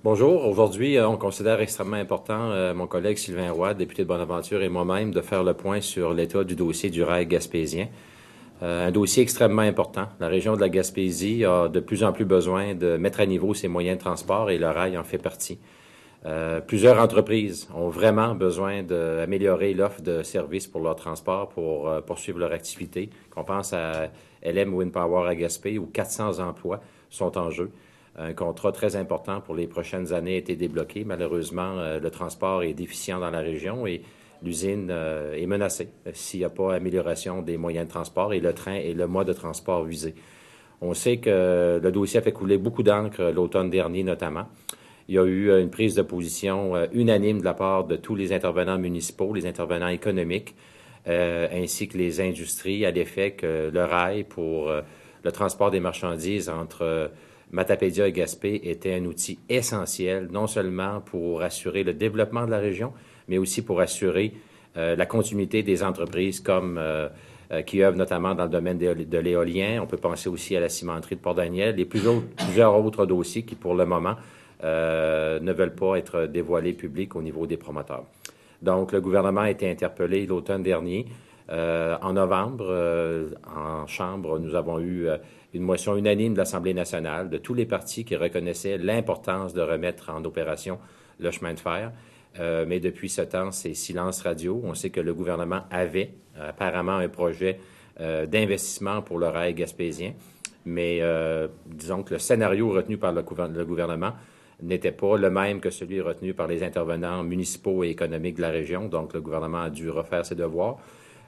Bonjour. Aujourd'hui, on considère extrêmement important, mon collègue Sylvain Roy, député de Bonaventure, et moi-même, de faire le point sur l'état du dossier du rail gaspésien. Un dossier extrêmement important. La région de la Gaspésie a de plus en plus besoin de mettre à niveau ses moyens de transport et le rail en fait partie. Plusieurs entreprises ont vraiment besoin d'améliorer l'offre de services pour leur transport pour poursuivre leur activité. On pense à LM Wind Power à Gaspé, où 400 emplois sont en jeu. Un contrat très important pour les prochaines années a été débloqué. Malheureusement, le transport est déficient dans la région et l'usine est menacée s'il n'y a pas amélioration des moyens de transport et le train est le mode de transport visé. On sait que le dossier a fait couler beaucoup d'encre l'automne dernier notamment. Il y a eu une prise de position unanime de la part de tous les intervenants municipaux, les intervenants économiques, ainsi que les industries, à l'effet que le rail pour le transport des marchandises entre Matapédia et Gaspé était un outil essentiel, non seulement pour assurer le développement de la région, mais aussi pour assurer la continuité des entreprises comme qui œuvrent notamment dans le domaine de l'éolien. On peut penser aussi à la cimenterie de Port-Daniel et plusieurs autres dossiers qui, pour le moment, ne veulent pas être dévoilés publics au niveau des promoteurs. Donc, le gouvernement a été interpellé l'automne dernier. En novembre, en Chambre, nous avons eu une motion unanime de l'Assemblée nationale de tous les partis qui reconnaissaient l'importance de remettre en opération le chemin de fer. Mais depuis ce temps, c'est silence radio. On sait que le gouvernement avait apparemment un projet d'investissement pour le rail gaspésien. Mais disons que le scénario retenu par le gouvernement n'était pas le même que celui retenu par les intervenants municipaux et économiques de la région. Donc, le gouvernement a dû refaire ses devoirs.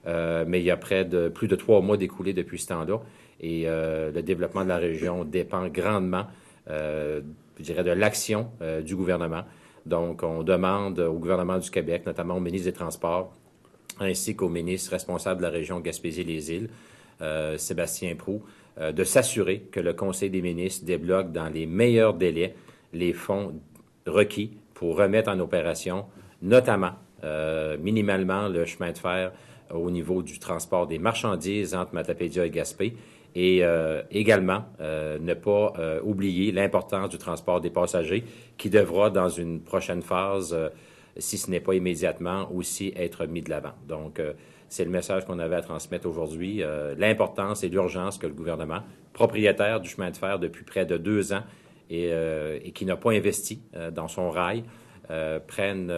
Mais il y a plus de 3 mois d'écoulés depuis ce temps-là. Et le développement de la région dépend grandement, je dirais, de l'action du gouvernement. Donc, on demande au gouvernement du Québec, notamment au ministre des Transports, ainsi qu'au ministre responsable de la région Gaspésie-les-Îles, Sébastien Proulx, de s'assurer que le Conseil des ministres débloque dans les meilleurs délais les fonds requis pour remettre en opération, notamment, minimalement, le chemin de fer au niveau du transport des marchandises entre Matapédia et Gaspé et également ne pas oublier l'importance du transport des passagers qui devra, dans une prochaine phase, si ce n'est pas immédiatement, aussi être mis de l'avant. Donc, c'est le message qu'on avait à transmettre aujourd'hui. L'importance et l'urgence que le gouvernement, propriétaire du chemin de fer depuis près de 2 ans et qui n'a pas investi dans son rail, prenne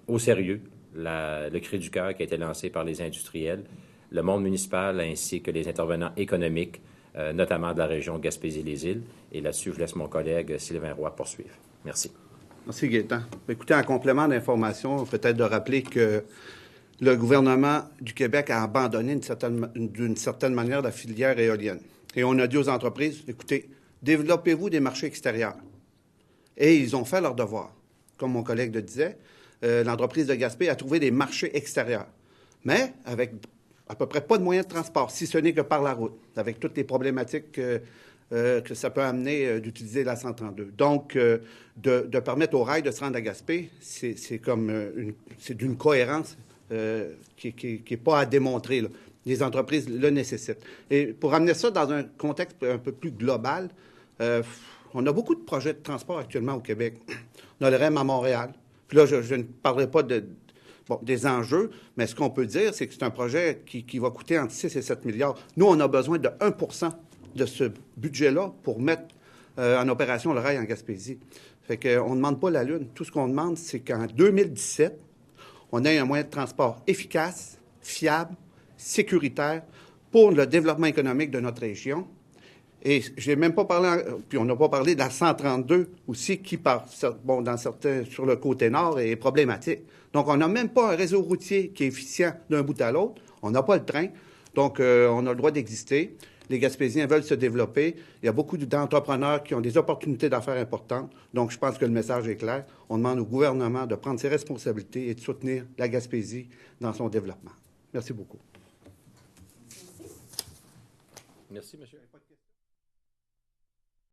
au sérieux le cri du cœur qui a été lancé par les industriels, le monde municipal ainsi que les intervenants économiques, notamment de la région Gaspésie-les-Îles. Et là-dessus, je laisse mon collègue Sylvain Roy poursuivre. Merci. Merci, Gaétan. Écoutez, en complément d'information, peut-être de rappeler que le gouvernement du Québec a abandonné d'une certaine manière la filière éolienne. Et on a dit aux entreprises, écoutez, développez-vous des marchés extérieurs. Et ils ont fait leur devoir. Comme mon collègue le disait, l'entreprise de Gaspé a trouvé des marchés extérieurs, mais avec à peu près pas de moyens de transport, si ce n'est que par la route, avec toutes les problématiques que ça peut amener d'utiliser la 132. Donc, de permettre au rail de se rendre à Gaspé, c'est d'une cohérence qui n'est pas à démontrer, là. Les entreprises le nécessitent. Et pour amener ça dans un contexte un peu plus global, on a beaucoup de projets de transport actuellement au Québec. On a le REM à Montréal. Puis là, je ne parlerai pas des enjeux, mais ce qu'on peut dire, c'est que c'est un projet qui va coûter entre 6 et 7 milliards. Nous, on a besoin de 1 de ce budget-là pour mettre en opération le rail en Gaspésie. Fait qu'on ne demande pas la Lune. Tout ce qu'on demande, c'est qu'en 2017, on ait un moyen de transport efficace, fiable, sécuritaire pour le développement économique de notre région. Et je n'ai même pas parlé, puis on n'a pas parlé de la 132 aussi, qui, sur le côté nord, est problématique. Donc, on n'a même pas un réseau routier qui est efficient d'un bout à l'autre. On n'a pas le train. Donc, on a le droit d'exister. Les Gaspésiens veulent se développer. Il y a beaucoup d'entrepreneurs qui ont des opportunités d'affaires importantes. Donc, je pense que le message est clair. On demande au gouvernement de prendre ses responsabilités et de soutenir la Gaspésie dans son développement. Merci beaucoup. Merci, monsieur.